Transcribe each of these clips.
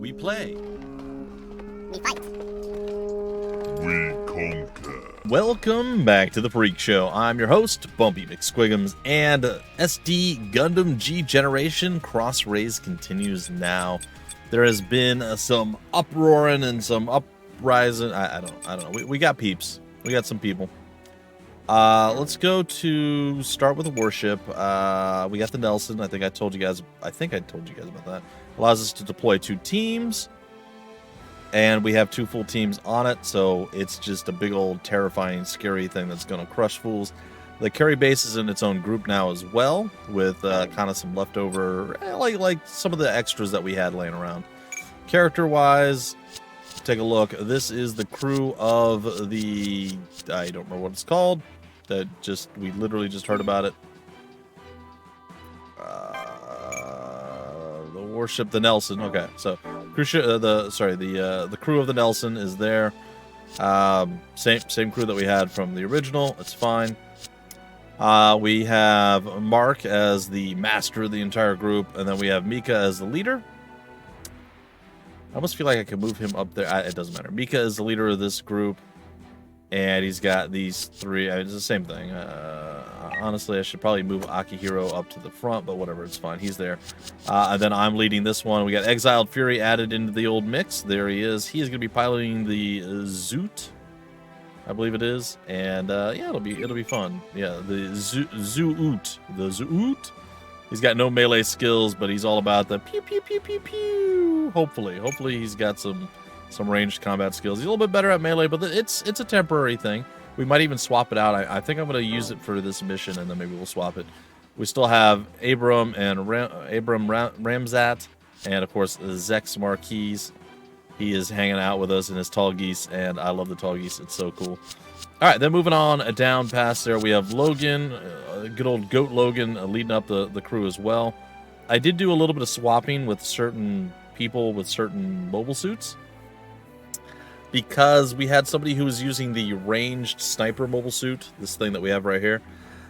We play. We fight. We conquer. Welcome back to the Freak Show. I'm your host, Bumpy McSquigums, and SD Gundam G Generation Cross Rays continues now. There has been some uproaring and some uprising. I don't know. We got peeps. We got some people. Let's go to start with the warship. We got the Nelson. I think I told you guys about that. Allows us to deploy 2 teams. And we have 2 full teams on it, so it's just a big old terrifying, scary thing that's going to crush fools. The carry base is in its own group now as well, with kind of some leftover, like some of the extras that we had laying around. Character-wise, take a look. This is the crew of the, I don't remember what it's called. We literally just heard about it. The warship, the Nelson. Okay, so the crew of the Nelson is there. Same crew that we had from the original. It's fine. We have Mark as the master of the entire group, and then we have Mika as the leader. I almost feel like I could move him up there. It doesn't matter. Mika is the leader of this group, and he's got these 3. It's the same thing. Honestly, I should probably move Akihiro up to the front, but whatever, it's fine. He's there. And then I'm leading this one. We got Exiled Fury added into the old mix. There he is. He is going to be piloting the Zoot, I believe it is. And yeah, it'll be fun. Yeah, the Zoot. The Zoot. He's got no melee skills, but he's all about the pew pew pew pew pew. Hopefully he's got some ranged combat skills. He's a little bit better at melee, but it's a temporary thing. We might even swap it out. I think I'm going to use it for this mission, and then maybe we'll swap it. We still have Abram and Ramzat, and of course Zex Marquise. He is hanging out with us in his tall geese, and I love the tall geese. It's so cool. All right, then moving on down past there, we have Logan, good old Goat Logan, leading up the crew as well. I did do a little bit of swapping with certain people with certain mobile suits, because we had somebody who was using the ranged sniper mobile suit, this thing that we have right here,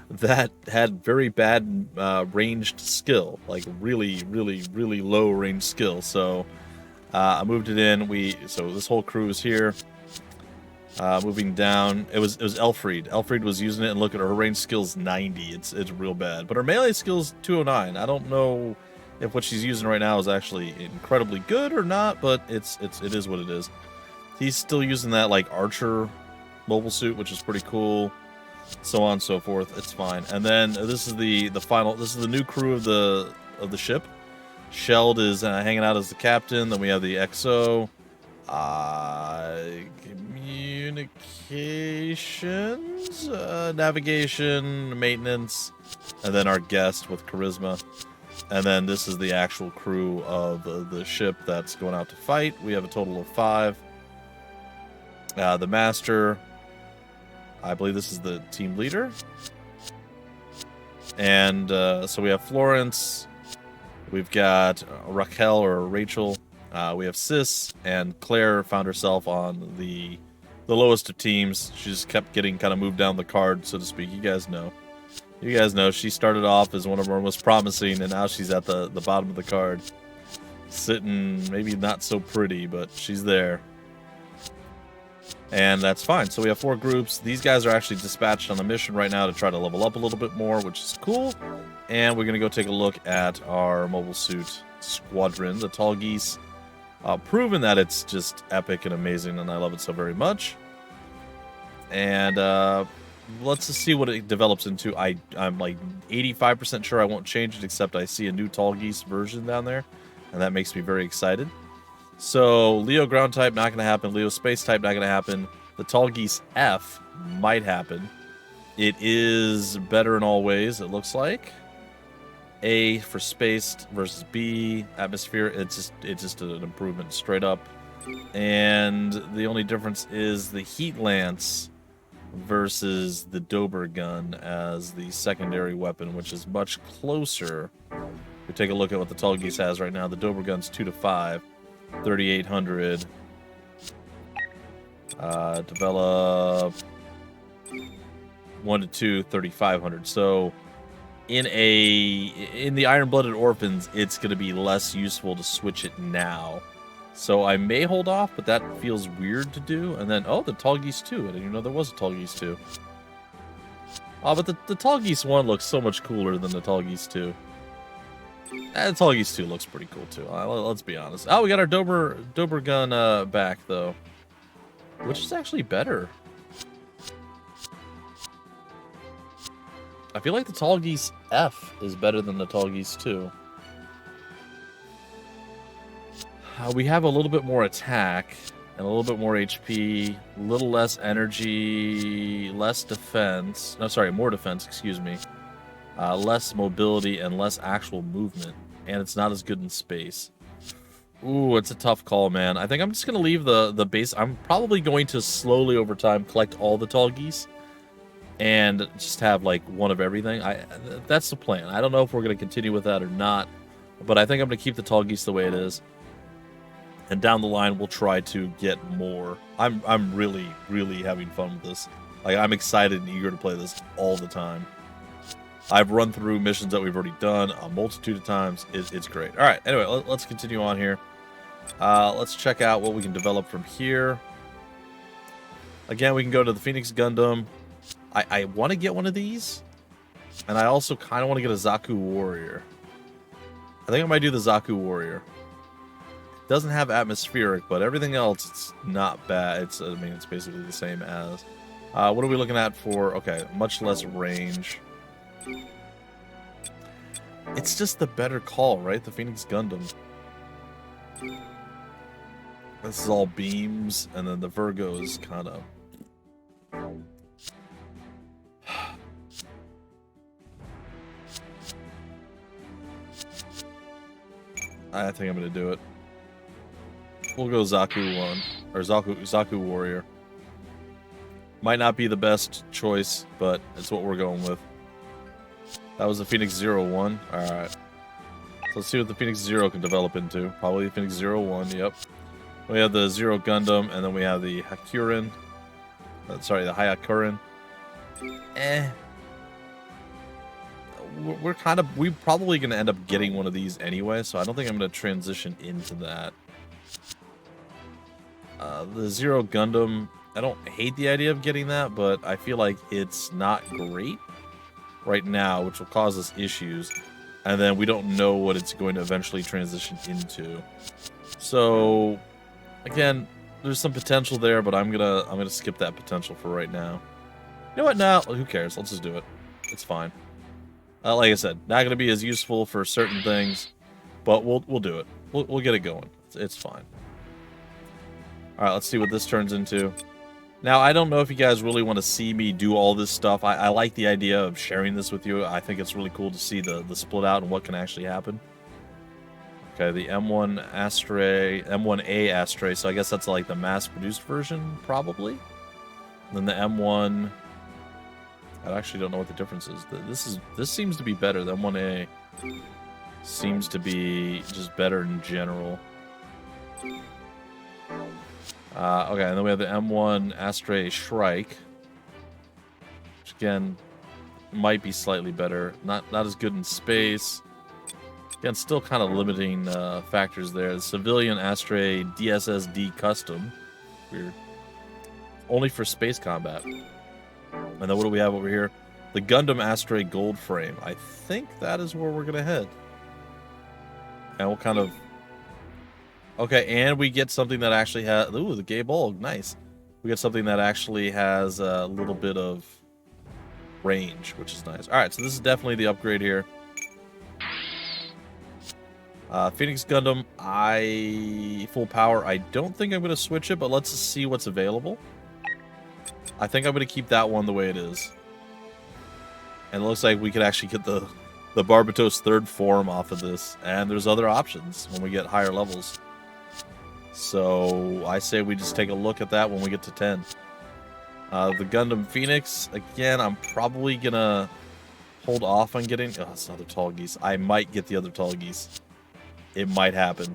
that had very bad ranged skill, like really, really, really low range skill. So I moved it in. So this whole crew is here. Moving down, it was Elfried. Elfried was using it, and look at her range skill's 90. It's real bad, but her melee skill's 209. I don't know if what she's using right now is actually incredibly good or not, but it is what it is. He's still using that like archer mobile suit, which is pretty cool. So on and so forth. It's fine. And then this is the final. This is the new crew of the ship. Sheld is hanging out as the captain. Then we have the XO, communications, navigation, maintenance, and then our guest with charisma. And then this is the actual crew of the ship that's going out to fight. We have a total of 5. The master, I believe this is the team leader. And so we have Florence, we've got Raquel or Rachel, we have Sis, and Claire found herself on the lowest of teams. She just kept getting kind of moved down the card, so to speak. You guys know. She started off as one of our most promising, and now she's at the bottom of the card. Sitting, maybe not so pretty, but she's there. And that's fine. So we have 4 groups. These guys are actually dispatched on a mission right now to try to level up a little bit more, which is cool. And we're going to go take a look at our mobile suit squadron, the Tall Geese. Proven that it's just epic and amazing, and I love it so very much. And let's just see what it develops into. I'm like 85% sure I won't change it, except I see a new Tall Geese version down there, and that makes me very excited. So, Leo ground type, not going to happen. Leo space type, not going to happen. The Tall Geese F might happen. It is better in all ways, it looks like. A for spaced versus B. Atmosphere, it's just an improvement straight up. And the only difference is the Heat Lance versus the Dober gun as the secondary weapon, which is much closer. We take a look at what the Tall Geese has right now. The Dober gun's 2 to 5. 3,800. Develop 1 to 2, 3,500. So in the Iron-Blooded Orphans, it's going to be less useful to switch it now So I may hold off, but that feels weird to do. And then, oh, the Tall Geese 2. I didn't even know there was a Tall Geese 2. Oh, but the Tall Geese 1 looks so much cooler than the Tall Geese 2. The Tall Geese 2 looks pretty cool, too. Let's be honest. Oh, we got our Dober gun back, though. Which is actually better. I feel like the Tall Geese F is better than the Tall Geese 2. We have a little bit more attack and a little bit more HP, a little less energy, less defense. No, sorry, more defense, excuse me. Less mobility and less actual movement. And it's not as good in space. Ooh, it's a tough call, man. I think I'm just going to leave the base. I'm probably going to slowly over time collect all the Tall Geese and just have like one of everything. That's the plan. I don't know if we're going to continue with that or not, but I think I'm going to keep the Tall Geese the way it is. And down the line, we'll try to get more. I'm really, really having fun with this. Like, I'm excited and eager to play this all the time. I've run through missions that we've already done a multitude of times. It's great. All right, anyway, let's continue on here. Let's check out what we can develop from here. Again, we can go to the Phoenix Gundam. I want to get one of these. And I also kind of want to get a Zaku Warrior. I think I might do the Zaku Warrior. Doesn't have atmospheric, but everything else, it's not bad. I mean, it's basically the same as. What are we looking at for? Okay, much less range. It's just the better call, right? The Phoenix Gundam. This is all beams, and then the Virgo is kind of... I think I'm going to do it. We'll go Zaku 1, or Zaku Warrior. Might not be the best choice, but it's what we're going with. That was the Phoenix 01. Alright. So let's see what the Phoenix 0 can develop into. Probably the Phoenix 01, yep. We have the Zero Gundam, and then we have the Hakurin. Sorry, the Hayakurin. We're probably going to end up getting one of these anyway, so I don't think I'm going to transition into that. The Zero Gundam, I don't hate the idea of getting that, but I feel like it's not great right now, which will cause us issues. And then we don't know what it's going to eventually transition into. So, again, there's some potential there, but I'm gonna skip that potential for right now. You know what? Now, who cares? Let's just do it. It's fine. Like I said, not gonna be as useful for certain things, but we'll do it. We'll get it going. It's fine. All right, let's see what this turns into. Now, I don't know if you guys really want to see me do all this stuff. I like the idea of sharing this with you. I think it's really cool to see the split out and what can actually happen. Okay, the M1 Astray, M1A Astray, so I guess that's like the mass-produced version, probably. And then the M1... I actually don't know what the difference is. This seems to be better. The M1A seems to be just better in general. Okay, and then we have the M1 Astray Shrike, which again might be slightly better. Not as good in space. Again, still kind of limiting factors there. The Civilian Astray DSSD Custom, weird. Only for space combat. And then what do we have over here? The Gundam Astray Gold Frame. I think that is where we're gonna head. And we'll kind of... Okay, and we get something that actually has... Ooh, the Gay Bulg. Nice. We get something that actually has a little bit of range, which is nice. Alright, so this is definitely the upgrade here. Phoenix Gundam, full power. I don't think I'm going to switch it, but let's see what's available. I think I'm going to keep that one the way it is. And it looks like we could actually get the Barbatos third form off of this. And there's other options when we get higher levels. So I say we just take a look at that when we get to 10. The Gundam Phoenix, again, I'm probably going to hold off on getting... Oh, it's another Tall Geese. I might get the other Tall Geese. It might happen.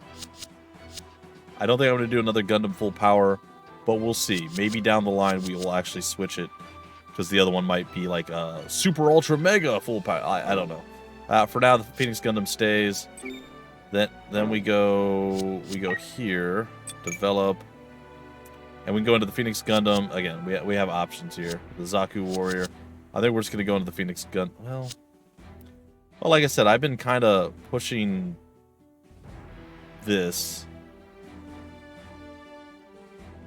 I don't think I'm going to do another Gundam full power, but we'll see. Maybe down the line we will actually switch it, because the other one might be like a super ultra mega full power. I don't know. For now, the Phoenix Gundam stays. Then we go here, develop, and we can go into the Phoenix Gundam again. We have options here. The Zaku Warrior. I think we're just gonna go into the Phoenix Gun. Well, like I said, I've been kind of pushing this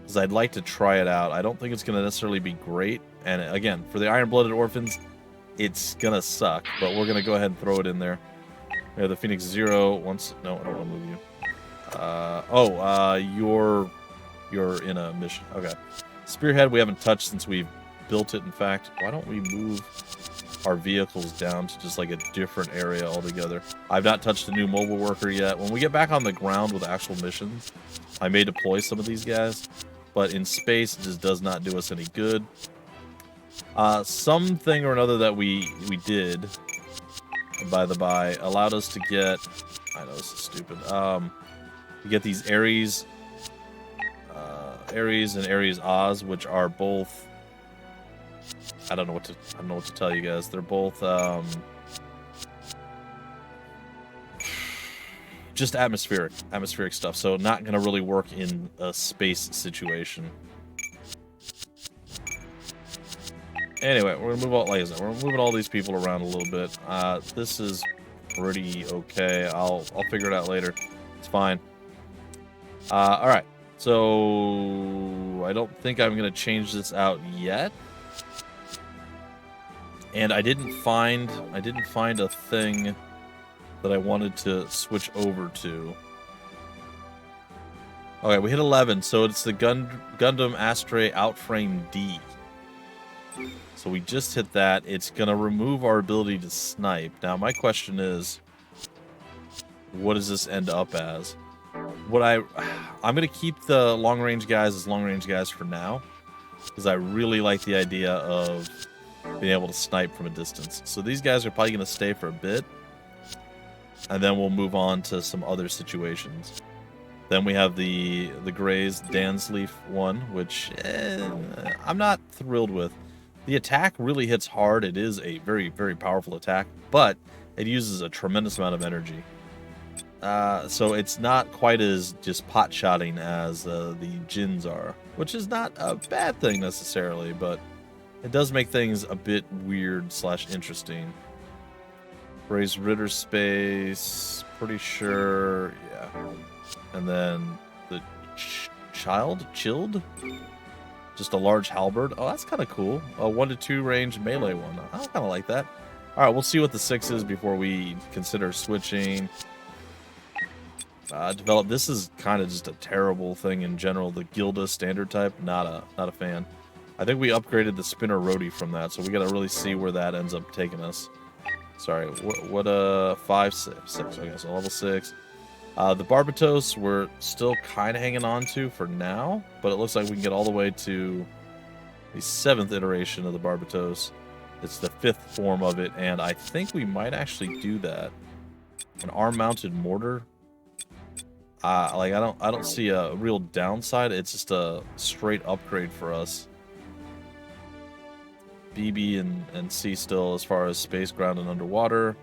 because I'd like to try it out. I don't think it's gonna necessarily be great, and again, for the Iron-Blooded Orphans, it's gonna suck. But we're gonna go ahead and throw it in there. We have the Phoenix Zero. Once, no, I don't want to move you. You're in a mission. Okay. Spearhead we haven't touched since we've built it. In fact, why don't we move our vehicles down to just like a different area altogether? I've not touched a new mobile worker yet. When we get back on the ground with actual missions, I may deploy some of these guys, but in space it just does not do us any good. Something or another that we did, by the by, allowed us to get, I know this is stupid, to get these Ares and Ares Oz, which are both, I don't know what to tell you guys. They're both just atmospheric stuff, so not gonna really work in a space situation. Anyway, we're gonna move all, like I said, we're moving all these people around a little bit. This is pretty okay. I'll figure it out later. It's fine. All right. So I don't think I'm gonna change this out yet. And I didn't find a thing that I wanted to switch over to. Okay, we hit 11, so it's the Gundam Astray Outframe D. So we just hit that. It's gonna remove our ability to snipe. Now my question is, what does this end up as? I'm gonna keep the long range guys as long range guys for now, because I really like the idea of being able to snipe from a distance. So these guys are probably gonna stay for a bit, and then we'll move on to some other situations. Then we have the Gray's Dansleaf one, which I'm not thrilled with. The attack really hits hard. It is a very, very powerful attack, but it uses a tremendous amount of energy. So it's not quite as just pot-shotting as the Jins are, which is not a bad thing necessarily, but it does make things a bit weird / interesting. Raise Ritter Space, pretty sure, yeah. And then the Chilled? Just a large halberd. Oh, that's kind of cool. A 1 to 2 range melee one. I kind of like that. All right, we'll see what the 6 is before we consider switching. Develop. This is kind of just a terrible thing in general. The Gilda standard type, not a fan. I think we upgraded the Spinner Rhodey from that, so we got to really see where that ends up taking us. Sorry, what 5, 6. Okay, so level 6. The Barbatos we're still kind of hanging on to for now, but it looks like we can get all the way to the 7th iteration of the Barbatos. It's the 5th form of it, and I think we might actually do that. An arm-mounted mortar. Like I don't see a real downside. It's just a straight upgrade for us. BB and C still as far as space, ground, and underwater.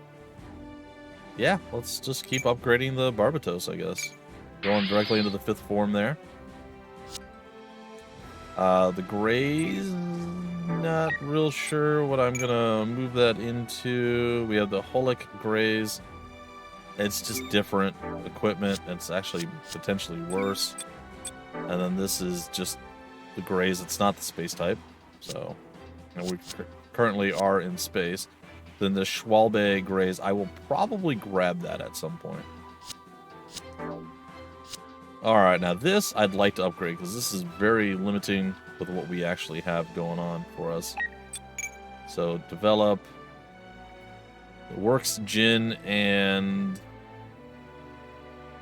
Yeah, let's just keep upgrading the Barbatos, I guess. Going directly into the 5th form there. The Greys, not real sure what I'm gonna move that into. We have the Holic Greys. It's just different equipment. It's actually potentially worse. And then this is just the Greys. It's not the space type. So, and we currently are in space. Then the Schwalbe Greys, I will probably grab that at some point. Alright, now this I'd like to upgrade, because this is very limiting with what we actually have going on for us. So, develop the Works Jin, and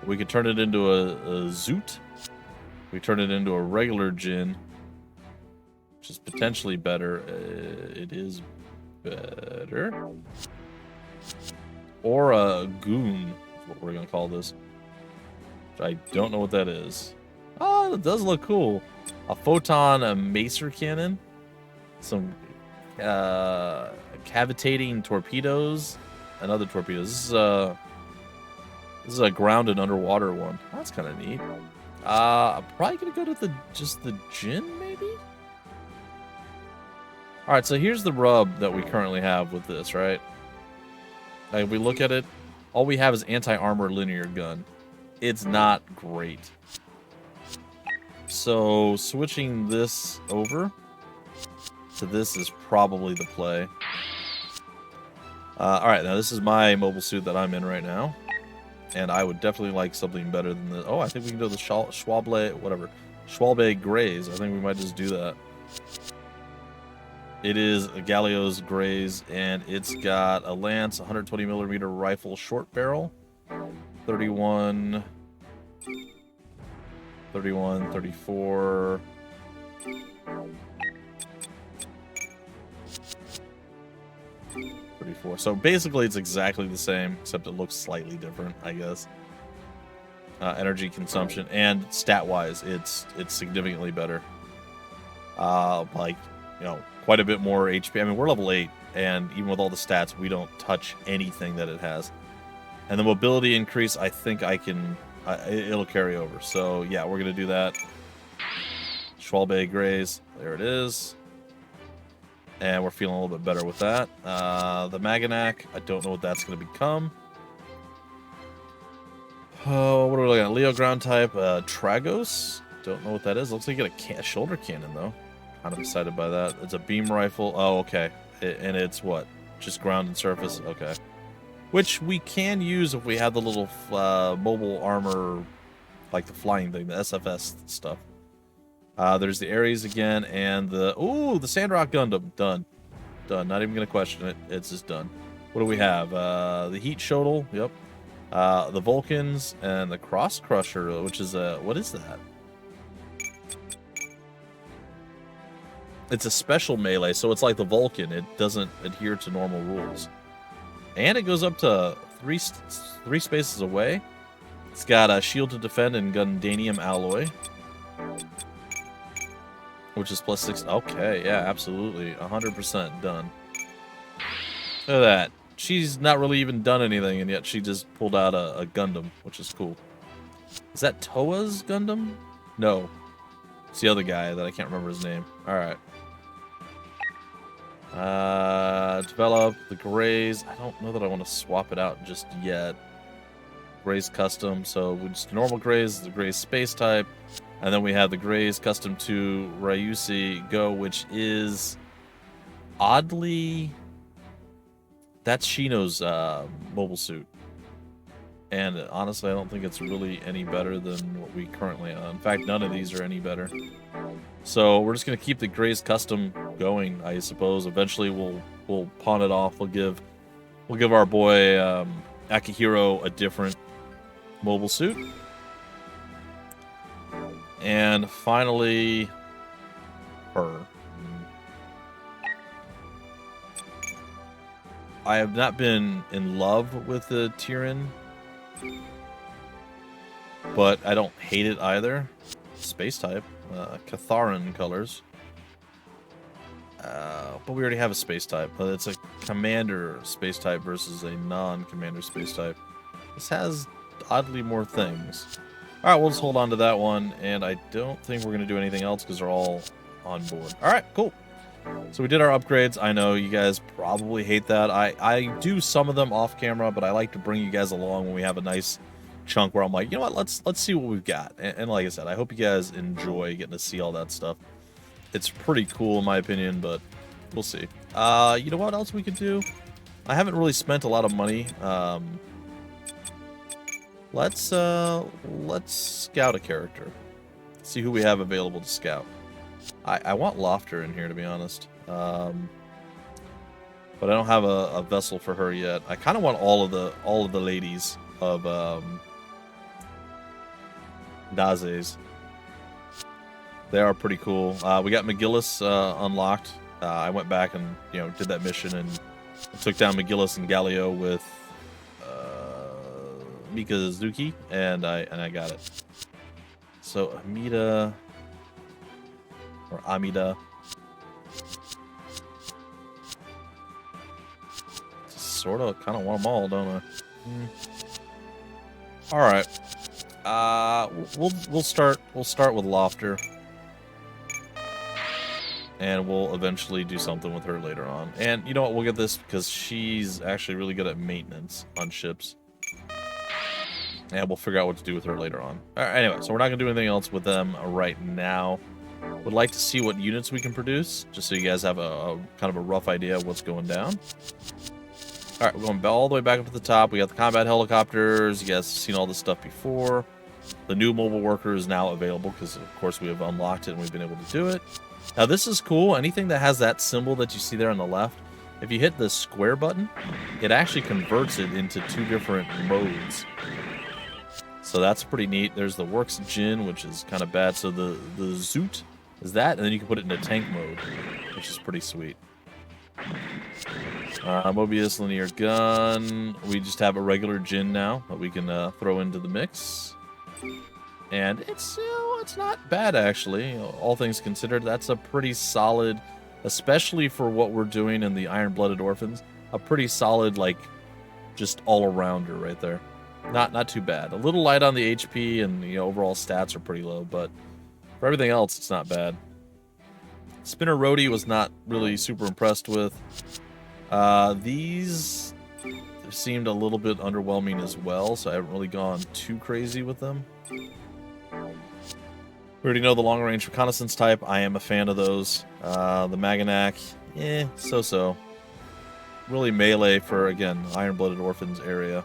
we could turn it into a Zoot. We turn it into a regular Jin, which is potentially better. It is better. Or a Goon is what we're going to call this. I don't know what that is. Oh, it does look cool. A Photon, a Macer Cannon. Some cavitating torpedoes. And other torpedoes. This is a grounded underwater one. That's kind of neat. I'm probably gonna go to just the Jin, maybe? Alright, so here's the rub that we currently have with this, right? Like, if we look at it, all we have is anti-armor linear gun. It's not great. So, switching this over to this is probably the play. Alright, now this is my mobile suit that I'm in right now. And I would definitely like something better than this. Oh, I think we can do the Schwalbe Grays. I think we might just do that. It is a Galio's Grays, and it's got a lance, 120mm rifle short barrel, 31, 34... So basically it's exactly the same, except it looks slightly different, I guess. Energy consumption and stat-wise, it's significantly better. Like, you know, quite a bit more HP. I mean, we're level 8, and even with all the stats, we don't touch anything that it has. And the mobility increase, I think I can... it'll carry over. So, yeah, we're going to do that. Schwalbe Grays. There it is. And we're feeling a little bit better with that. The Maganak, I don't know what that's going to become. Oh, what are we looking at? Leo ground type. Tragos? Don't know what that is. Looks like you get a shoulder cannon, though. Kind of excited by that. It's a beam rifle. Oh, okay. And it's what? Just ground and surface? Okay. Which we can use if we have the little mobile armor, like the flying thing, the SFS stuff. There's the Ares again, and the Sandrock Gundam. Done. Not even gonna question it. It's just done. What do we have? The Heat Shuttle. Yep. The Vulcans and the Cross Crusher, which is what is that? It's a special melee, so it's like the Vulcan. It doesn't adhere to normal rules, and it goes up to three spaces away. It's got a shield to defend and Gundanium alloy, which is +6. Okay, yeah, absolutely. 100% done. Look at that. She's not really even done anything, and yet she just pulled out a Gundam, which is cool. Is that Toa's Gundam? No. It's the other guy that I can't remember his name. Alright. Develop the Grays. I don't know that I want to swap it out just yet. Grays custom. So we just normal Grays, the Grays space type. And then we have the Grays custom to Ryusi Go, which is oddly... That's Shino's mobile suit. And honestly, I don't think it's really any better than what we currently are. In fact, none of these are any better. So we're just going to keep the Grays custom going, I suppose. Eventually we'll pawn it off. We'll give our boy Akihiro a different mobile suit. And finally, her. I have not been in love with the Tyrian, but I don't hate it either. Space type, Catharan colors. But we already have a space type. But it's a commander space type versus a non-commander space type. This has oddly more things. Alright, we'll just hold on to that one, and I don't think we're going to do anything else because they're all on board. Alright, cool. So we did our upgrades. I know you guys probably hate that. I do some of them off camera, but I like to bring you guys along when we have a nice chunk where I'm like, you know what, let's see what we've got. And like I said, I hope you guys enjoy getting to see all that stuff. It's pretty cool in my opinion, but we'll see. You know what else we could do? I haven't really spent a lot of money. Let's scout a character. See who we have available to scout. I want Lofter in here, to be honest. But I don't have a vessel for her yet. I kind of want all of the ladies of Daze's. They are pretty cool. We got McGillis unlocked. I went back and did that mission and took down McGillis and Galio with Mikazuki, and I got it. So Amida. Or Amida. Sort of, kind of want them all, don't I? All right. We'll start with Lofter, and we'll eventually do something with her later on. And you know what? We'll get this because she's actually really good at maintenance on ships. And we'll figure out what to do with her later on. All right, anyway, so we're not gonna do anything else with them right now. Would like to see what units we can produce, just so you guys have a kind of a rough idea of what's going down. All right, we're going all the way back up to the top. We got the combat helicopters. You guys have seen all this stuff before. The new mobile worker is now available because, of course, we have unlocked it and we've been able to do it. Now, this is cool. Anything that has that symbol that you see there on the left, if you hit the square button, it actually converts it into 2 different modes. So that's pretty neat. There's the Works Jin, which is kind of bad. So the Zoot is that, and then you can put it into tank mode, which is pretty sweet. Mobius linear gun. We just have a regular Jin now that we can throw into the mix, and it's not bad actually. All things considered, that's a pretty solid, especially for what we're doing in the Iron-Blooded Orphans. A pretty solid, like, just all-arounder right there. Not too bad. A little light on the HP, and the overall stats are pretty low, but for everything else, it's not bad. Spinner Rhodey was not really super impressed with. These seemed a little bit underwhelming as well, so I haven't really gone too crazy with them. We already know the long-range reconnaissance type. I am a fan of those. The Maganak, so-so. Really melee for, again, Iron-Blooded Orphans area.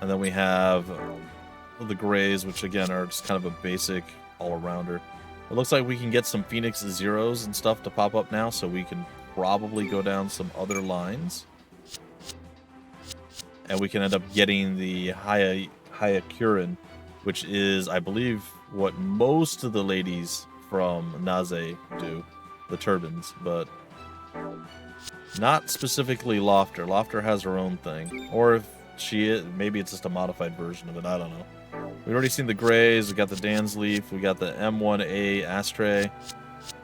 And then we have the Greys, which again are just kind of a basic all-arounder. It looks like we can get some Phoenix Zeros and stuff to pop up now, so we can probably go down some other lines. And we can end up getting the Hayakurin, which is, I believe, what most of the ladies from Naze do, the turbines, but not specifically Lofter. Lofter has her own thing. Or if she is, maybe it's just a modified version of it, I don't know. We've already seen the Greys, we got the Dansleaf, we got the M1A Astray,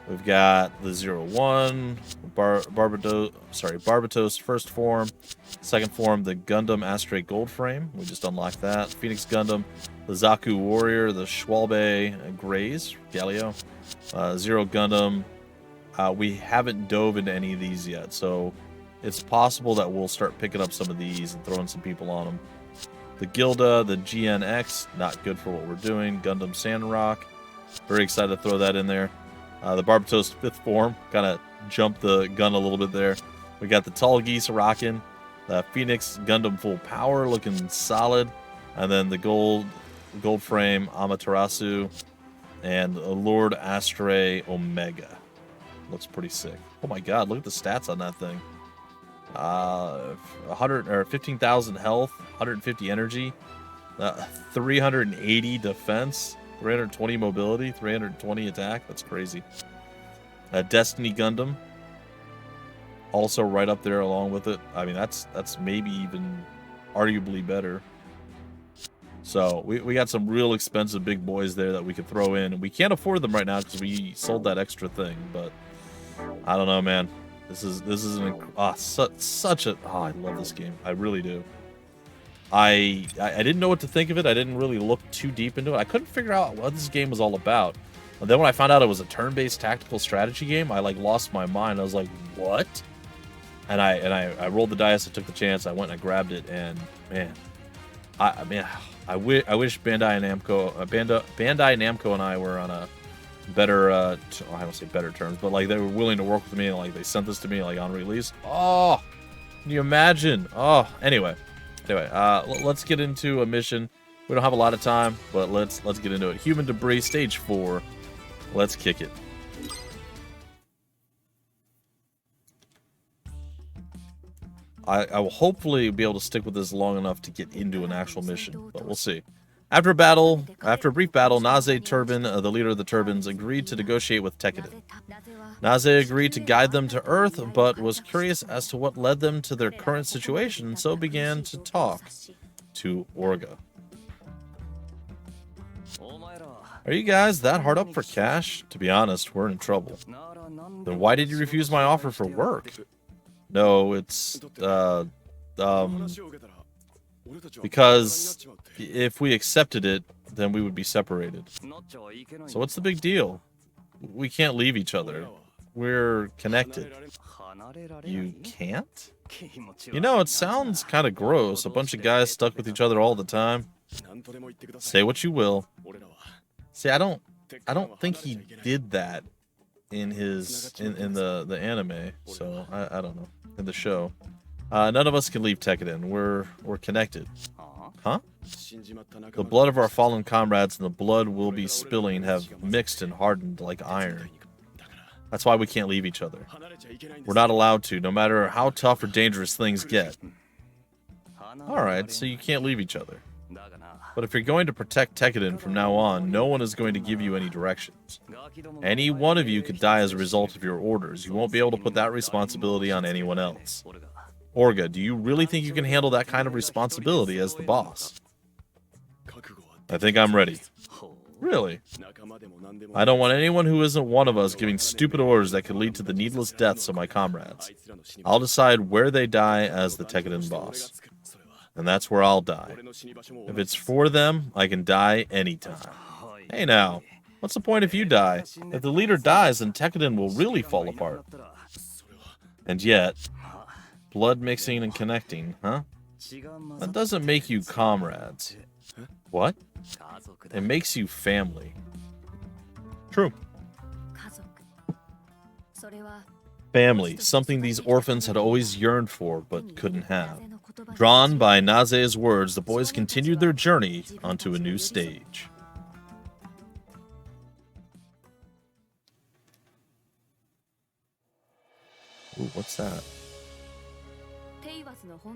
we've got the 01, Barbatos first form, second form, the Gundam Astray Gold Frame, we just unlocked that, Phoenix Gundam, the Zaku Warrior, the Schwalbe Greys, Galio, Zero Gundam. We haven't dove into any of these yet, so it's possible that we'll start picking up some of these and throwing some people on them. The Gilda, the GNX, not good for what we're doing. Gundam Sandrock, very excited to throw that in there. The Barbatos 5th form, kind of jumped the gun a little bit there. We got the Tall Geese rocking. The Phoenix Gundam Full Power looking solid. And then the gold frame Amaterasu and Lord Astray Omega. Looks pretty sick. Oh my god, look at the stats on that thing. 15,000 health, 150 energy, 380 defense, 320 mobility, 320 attack. That's crazy. Destiny Gundam, also right up there along with it. I mean, that's maybe even arguably better. So we got some real expensive big boys there that we could throw in, and we can't afford them right now because we sold that extra thing. But I don't know, man. This is such a I love this game. I really do. I didn't know what to think of it. I didn't really look too deep into it. I couldn't figure out what this game was all about. And then when I found out it was a turn-based tactical strategy game, I like lost my mind. I was like, what? And I rolled the dice. I took the chance. I went and I grabbed it. And man, I wish Bandai Namco and I were on a better I don't say better terms, but like they were willing to work with me, and like they sent this to me like on release. Oh, can you imagine? Oh, anyway, let's get into a mission. We don't have a lot of time, but let's get into it. Human Debris Stage 4. Let's kick it. I will hopefully be able to stick with this long enough to get into an actual mission, but we'll see. After a brief battle, Naze Turbin, the leader of the Turbines, agreed to negotiate with Tekkadan. Naze agreed to guide them to Earth, but was curious as to what led them to their current situation, and so began to talk to Orga. Are you guys that hard up for cash? To be honest, we're in trouble. Then why did you refuse my offer for work? No, it's, Because if we accepted it, then we would be separated. So what's the big deal? We can't leave each other. We're connected. You can't? You know, it sounds kind of gross. A bunch of guys stuck with each other all the time. Say what you will. See, I don't think he did that in his in the anime. So I don't know. In the show. None of us can leave Tekkadan. We're connected. Huh? The blood of our fallen comrades and the blood we'll be spilling have mixed and hardened like iron. That's why we can't leave each other. We're not allowed to, no matter how tough or dangerous things get. Alright, so you can't leave each other. But if you're going to protect Tekkadan from now on, no one is going to give you any directions. Any one of you could die as a result of your orders. You won't be able to put that responsibility on anyone else. Orga, do you really think you can handle that kind of responsibility as the boss? I think I'm ready. Really? I don't want anyone who isn't one of us giving stupid orders that could lead to the needless deaths of my comrades. I'll decide where they die as the Tekkadan boss. And that's where I'll die. If it's for them, I can die anytime. Hey now, what's the point if you die? If the leader dies, then Tekkadan will really fall apart. And yet, blood mixing and connecting, huh? That doesn't make you comrades. What? It makes you family. True. Family, something these orphans had always yearned for, but couldn't have. Drawn by Naze's words, the boys continued their journey onto a new stage. Ooh, what's that?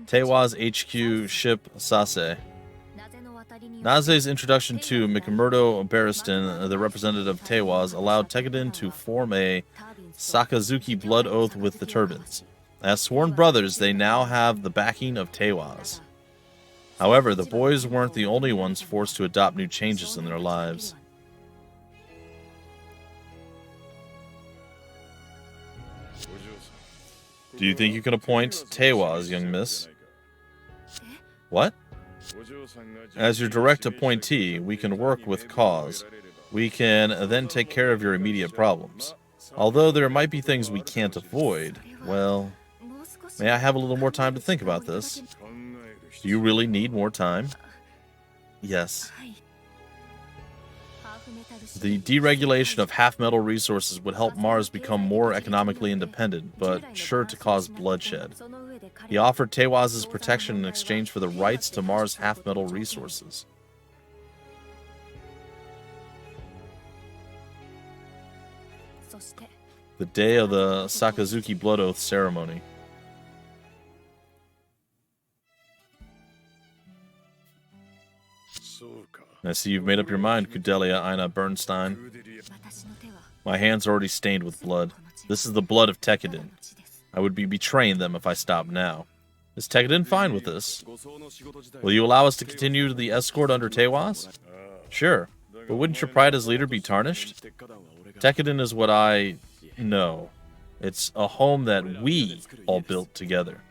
Teiwa's HQ ship Sase. Naze's introduction to Mikamurdo Barristan, the representative of Teiwa's, allowed Tekkadan to form a Sakazuki blood oath with the Turbans. As sworn brothers, they now have the backing of Teiwa's. However, the boys weren't the only ones forced to adopt new changes in their lives. Do you think you can appoint Teiwa's, young miss? What? As your direct appointee, we can work with cause. We can then take care of your immediate problems. Although there might be things we can't avoid, well, may I have a little more time to think about this? Do you really need more time? Yes. The deregulation of half-metal resources would help Mars become more economically independent, but sure to cause bloodshed. He offered Teiwa's protection in exchange for the rights to Mars' half-metal resources. The day of the Sakazuki Blood Oath ceremony. I see you've made up your mind, Kudelia Ina Bernstein. My hands are already stained with blood. This is the blood of Tekkadan. I would be betraying them if I stopped now. Is Tekkadan fine with this? Will you allow us to continue the escort under Teiwa's? Sure, but wouldn't your pride as leader be tarnished? Tekkadan is what I know. It's a home that we all built together.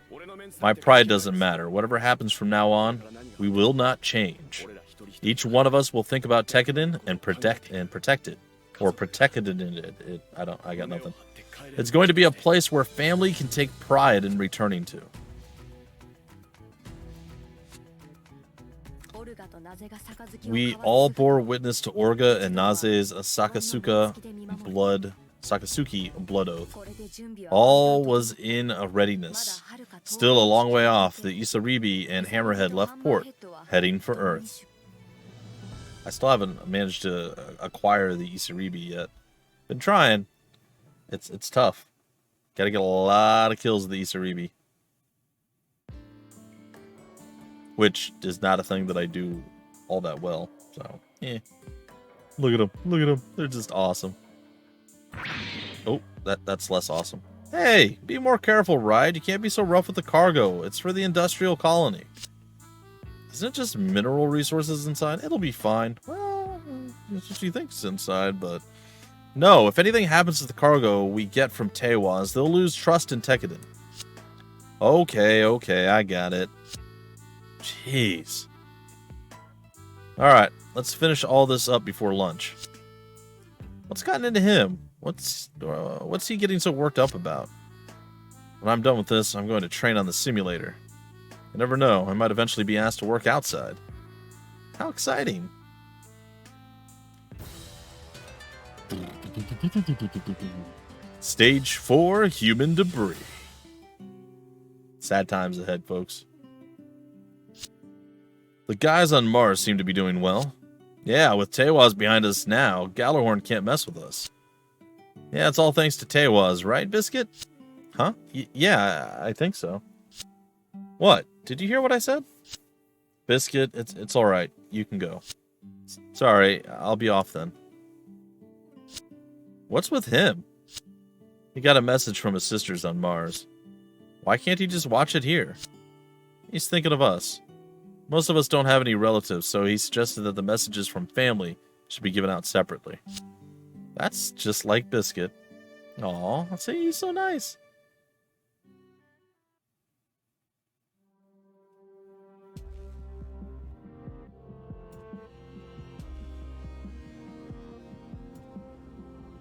My pride doesn't matter. Whatever happens from now on, we will not change. Each one of us will think about Tekkadan and protect it. Or protected it. I got nothing. It's going to be a place where family can take pride in returning to. We all bore witness to Orga and Naze's Sakazuki blood oath. All was in a readiness. Still a long way off, the Isaribi and Hammerhead left port, heading for Earth. I still haven't managed to acquire the Isaribi yet. Been trying. It's tough. Gotta get a lot of kills with the Isaribi. Which is not a thing that I do all that well. So, eh. Look at them. Look at them. They're just awesome. Oh, that's less awesome. Hey, be more careful, Ride. You can't be so rough with the cargo. It's for the industrial colony. Isn't it just mineral resources inside? It'll be fine. Well, that's what she thinks inside, but... No, if anything happens to the cargo we get from Teiwa's, they'll lose trust in Tekkadan. Okay, I got it. Jeez. Alright, let's finish all this up before lunch. What's gotten into him? What's he getting so worked up about? When I'm done with this, I'm going to train on the simulator. You never know, I might eventually be asked to work outside. How exciting. Stage 4, human debris. Sad times ahead, folks. The guys on Mars seem to be doing well. Yeah, with Tewaz behind us now, Galahorn can't mess with us. Yeah, it's all thanks to Tewaz, right, Biscuit? Huh? Yeah, I think so. What? Did you hear what I said? Biscuit, it's alright. You can go. Sorry, I'll be off then. What's with him? He got a message from his sisters on Mars. Why can't he just watch it here? He's thinking of us. Most of us don't have any relatives, so he suggested that the messages from family should be given out separately. That's just like Biscuit. Aw, see, he's so nice.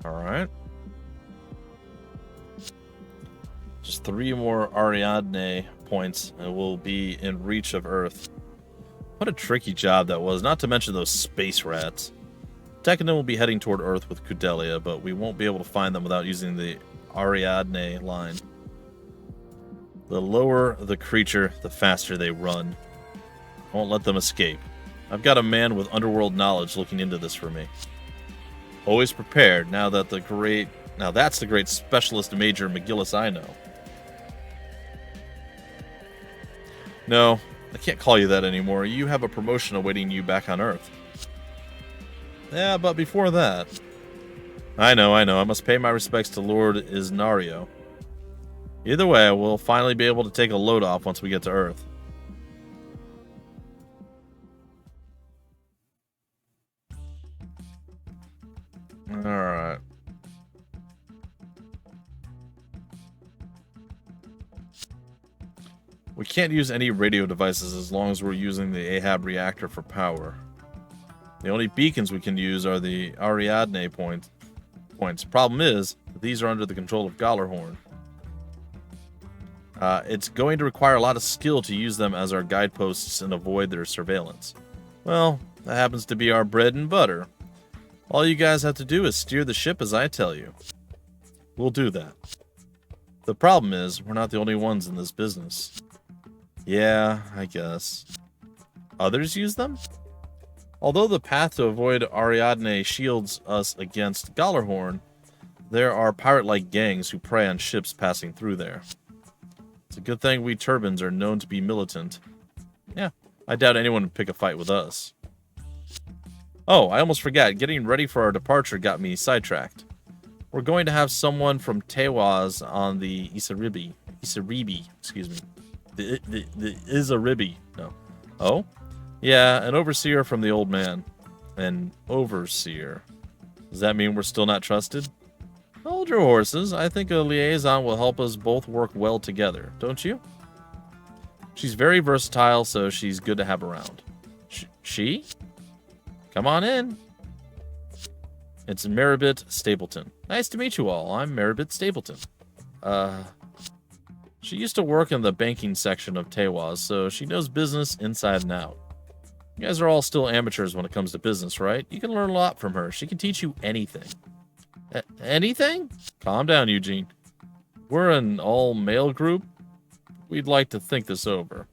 Alright. Just 3 more Ariadne points, and we'll be in reach of Earth. What a tricky job that was, not to mention those space rats. Tekkadan will be heading toward Earth with Kudelia, but we won't be able to find them without using the Ariadne line. The lower the creature, the faster they run. I won't let them escape. I've got a man with underworld knowledge looking into this for me. Always prepared, now that's the great specialist Major McGillis I know. No, I can't call you that anymore. You have a promotion awaiting you back on Earth. Yeah, but before that... I know. I must pay my respects to Lord Isnario. Either way, we'll finally be able to take a load off once we get to Earth. Alright. We can't use any radio devices as long as we're using the Ahab reactor for power. The only beacons we can use are the Ariadne points. Problem is, these are under the control of Galahorn. It's going to require a lot of skill to use them as our guideposts and avoid their surveillance. Well, that happens to be our bread and butter. All you guys have to do is steer the ship as I tell you. We'll do that. The problem is, we're not the only ones in this business. Yeah, I guess. Others use them? Although the path to avoid Ariadne shields us against Galahorn, there are pirate-like gangs who prey on ships passing through there. It's a good thing we Turbans are known to be militant. Yeah, I doubt anyone would pick a fight with us. Oh, I almost forgot. Getting ready for our departure got me sidetracked. We're going to have someone from Tewaz on the Isaribi, excuse me. The Isaribi. No. Oh? Yeah, an overseer from the old man. An overseer. Does that mean we're still not trusted? Hold your horses. I think a liaison will help us both work well together, don't you? She's very versatile, so she's good to have around. She? Come on in. It's Meribit Stapleton. Nice to meet you all. I'm Meribit Stapleton. She used to work in the banking section of Tewaz, so she knows business inside and out. You guys are all still amateurs when it comes to business, right? You can learn a lot from her. She can teach you anything. Anything? Calm down, Eugene. We're an all-male group. We'd like to think this over.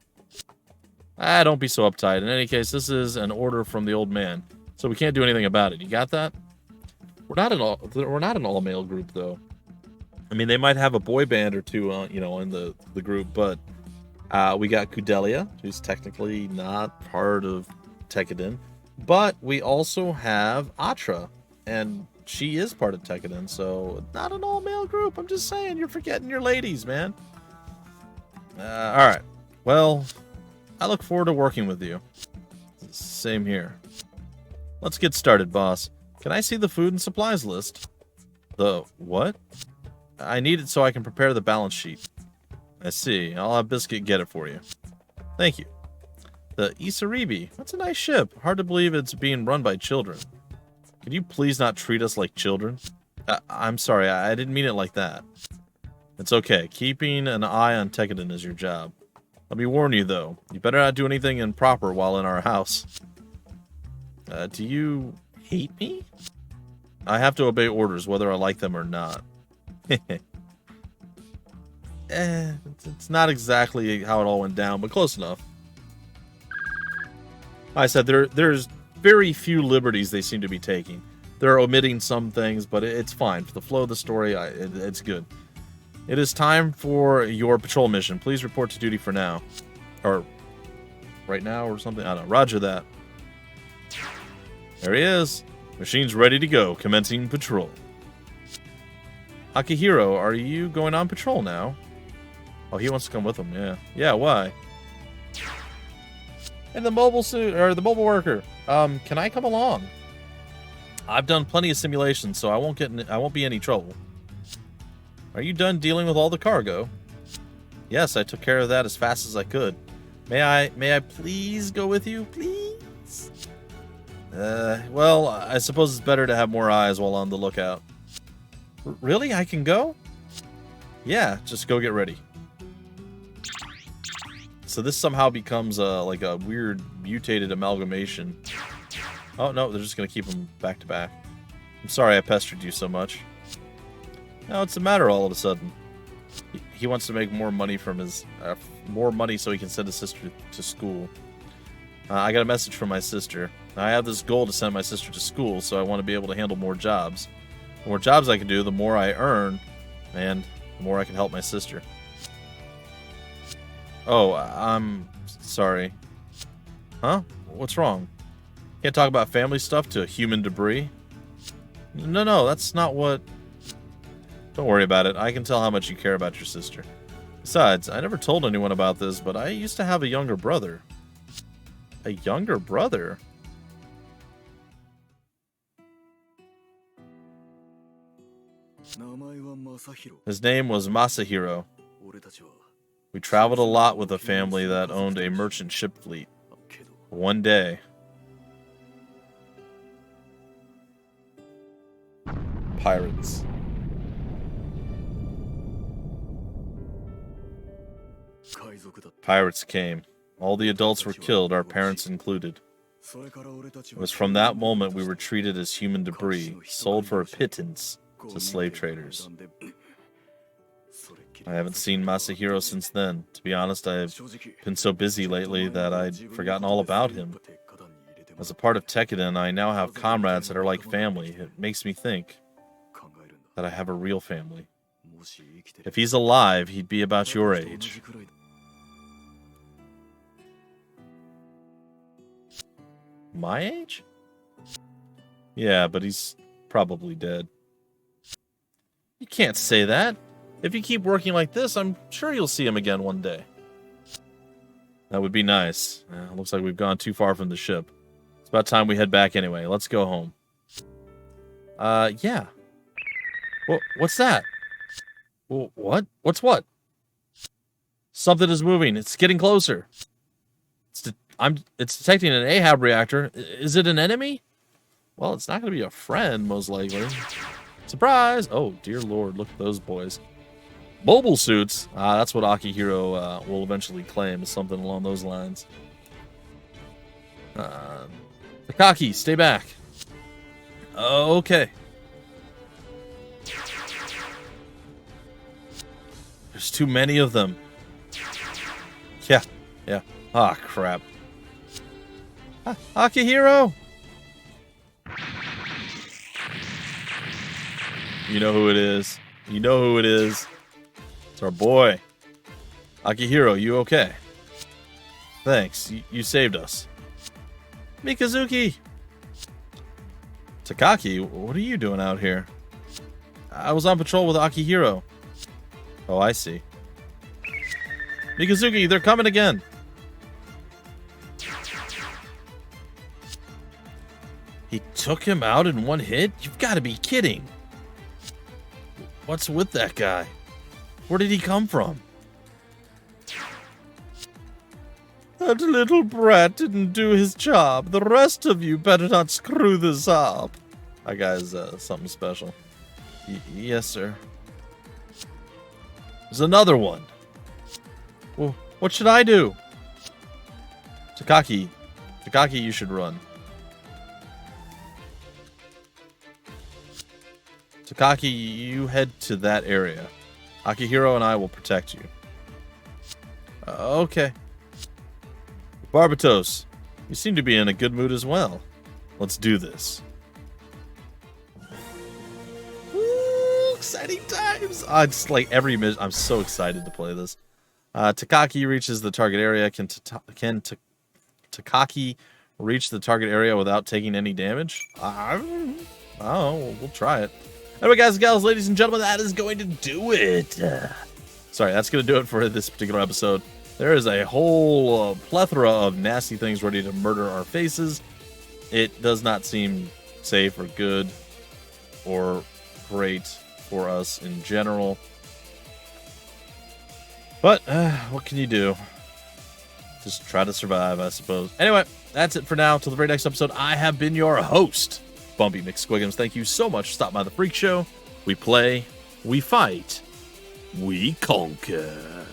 Don't be so uptight. In any case, this is an order from the old man, so we can't do anything about it. You got that? We're not an all-male group, though. I mean, they might have a boy band or two, in the group, but we got Kudelia, who's technically not part of Tekkadan, but we also have Atra, and she is part of Tekkadan, so not an all-male group. I'm just saying, you're forgetting your ladies, man. All right. Well, I look forward to working with you. Same here. Let's get started, boss. Can I see the food and supplies list? The what? I need it so I can prepare the balance sheet. I see. I'll have Biscuit get it for you. Thank you. The Isaribi. That's a nice ship. Hard to believe it's being run by children. Can you please not treat us like children? I'm sorry, I didn't mean it like that. It's okay. Keeping an eye on Tekkadan is your job. Let me warn you, though. You better not do anything improper while in our house. Do you hate me? I have to obey orders, whether I like them or not. It's not exactly how it all went down, but close enough. I said there's very few liberties they seem to be taking. They're omitting some things, but it's fine. For the flow of the story, it's good. It is time for your patrol mission. Please report to duty for now. Or right now or something. I don't know. Roger that. There he is. Machine's ready to go. Commencing patrol. Akihiro, are you going on patrol now? Oh, he wants to come with him, yeah. Yeah, why? And the mobile suit, or the mobile worker. Can I come along? I've done plenty of simulations, so I won't be any trouble. Are you done dealing with all the cargo? Yes, I took care of that as fast as I could. May I please go with you, please? Well, I suppose it's better to have more eyes while on the lookout. Really? I can go? Yeah, just go get ready. So this somehow becomes like a weird mutated amalgamation. Oh, no, they're just going to keep them back to back. I'm sorry I pestered you so much. Now, what's the matter all of a sudden? He wants to make more money from his... more money so he can send his sister to school. I got a message from my sister. I have this goal to send my sister to school, so I want to be able to handle more jobs. The more jobs I can do, the more I earn, and the more I can help my sister. Oh, I'm sorry. Huh? What's wrong? Can't talk about family stuff to human debris? No, that's not what... Don't worry about it. I can tell how much you care about your sister. Besides, I never told anyone about this, but I used to have a younger brother. A younger brother? His name was Masahiro. We traveled a lot with a family that owned a merchant ship fleet. One day... Pirates. Pirates came. All the adults were killed, our parents included. It was from that moment we were treated as human debris, sold for a pittance to slave traders. I haven't seen Masahiro since then. To be honest, I've been so busy lately that I'd forgotten all about him. As a part of Tekkadan, I now have comrades that are like family. It makes me think that I have a real family. If he's alive, he'd be about your age. My age? Yeah, but he's probably dead. You can't say that. If you keep working like this, I'm sure you'll see him again one day. That would be nice. Looks like we've gone too far from the ship. It's about time we head back anyway. Let's go home. Yeah. What's that? What? What's what? Something is moving. It's getting closer. It's detecting an Ahab reactor. Is it an enemy? Well, it's not going to be a friend, most likely. Surprise! Oh, dear Lord, look at those boys. Mobile suits. That's what Akihiro will eventually claim, is something along those lines. Takaki, stay back. Okay. There's too many of them. Yeah. Ah, crap. Akihiro! You know who it is. You know who it is. It's our boy. Akihiro, you okay? Thanks. You saved us. Mikazuki! Takaki, what are you doing out here? I was on patrol with Akihiro. Oh, I see. Mikazuki, they're coming again. He took him out in one hit? You've got to be kidding. What's with that guy? Where did he come from? That little brat didn't do his job. The rest of you better not screw this up. That guy's something special. Yes, sir. There's another one. Well, what should I do? Takaki, you should run. Takaki, you head to that area. Akihiro and I will protect you. Okay. Barbatos, you seem to be in a good mood as well. Let's do this. Ooh, exciting times! It's like every mission. I'm so excited to play this. Takaki reaches the target area. Can Takaki reach the target area without taking any damage? Oh, we'll try it. Anyway, guys and gals, ladies and gentlemen, that is going to do it. Sorry, that's going to do it for this particular episode. There is a whole plethora of nasty things ready to murder our faces. It does not seem safe or good or great for us in general. But what can you do? Just try to survive, I suppose. Anyway, that's it for now. Till the very next episode, I have been your host, Bumpy McSquiggums. Thank you so much for stopping by the Freak Show. We play, we fight, we conquer.